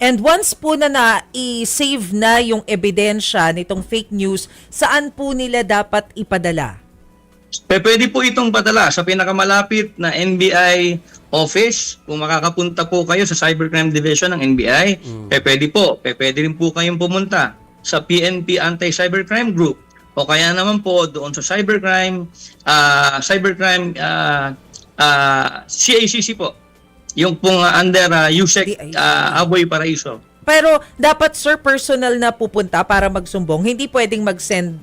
And once po na i-save na yung ebidensya nitong fake news, saan po nila dapat ipadala? Pwede po itong padala sa pinakamalapit na NBI office. Kung makakapunta po kayo sa Cybercrime Division ng NBI, pwede po. Pwede rin po kayong pumunta sa PNP Anti-Cybercrime Group o kaya naman po doon sa Cybercrime CACC po. Yung pong under USEC Aboy Paraiso. Pero dapat, sir, personal na pupunta para magsumbong. Hindi pwedeng mag-send,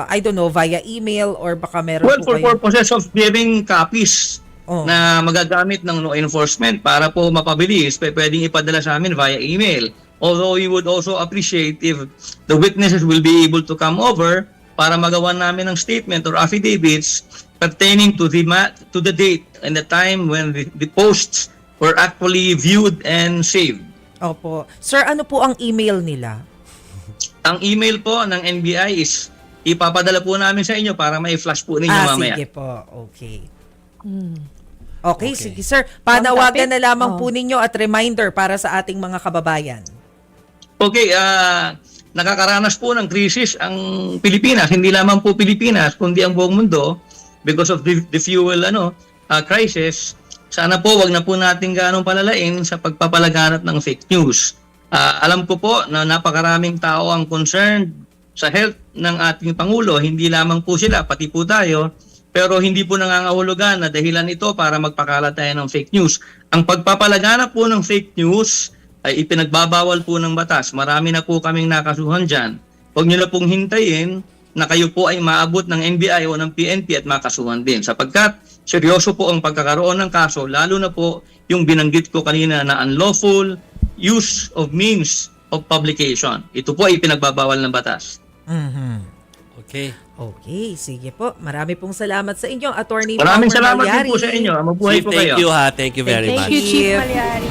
I don't know, via email or baka meron Well, po for kayo. purposes of giving copies na magagamit ng law enforcement para po mapabilis, pwedeng ipadala sa amin via email. Although we would also appreciate if the witnesses will be able to come over para magawa namin ng statement or affidavits pertaining to the date and the time when the posts were actually viewed and saved. Opo. Sir, ano po ang email nila? Ang email po ng NBI is ipapadala po namin sa inyo para mai-flash po ninyo mamaya. Sige po. Okay. Okay, sige sir. Panawagan na lamang po ninyo at reminder para sa ating mga kababayan. Okay, nakakaranas po ng krisis ang Pilipinas. Hindi lamang po Pilipinas, kundi ang buong mundo because of the fuel crisis. Sana po wag na po natin gaanong palalain sa pagpapalaganap ng fake news. Alam ko po na napakaraming tao ang concerned sa health ng ating Pangulo. Hindi lamang po sila, pati po tayo. Pero hindi po nangangahulugan na dahilan ito para magpakalat tayo ng fake news. Ang pagpapalaganap po ng fake news ay ipinagbabawal po ng batas. Marami na po kaming nakasuhan dyan. Huwag nyo na pong hintayin na kayo po ay maabot ng NBI o ng PNP at makasuhan din. Sapagkat seryoso po ang pagkakaroon ng kaso, lalo na po yung binanggit ko kanina na unlawful use of means of publication. Ito po ay pinagbabawal ng batas. Okay. Okay, sige po. Marami pong salamat sa inyo, Attorney Maraming Palmer salamat din Malyari. po sa inyo. Mabuhay Chief, po thank kayo. you ha. Thank you very Thank much. Thank you, Chief Malyari.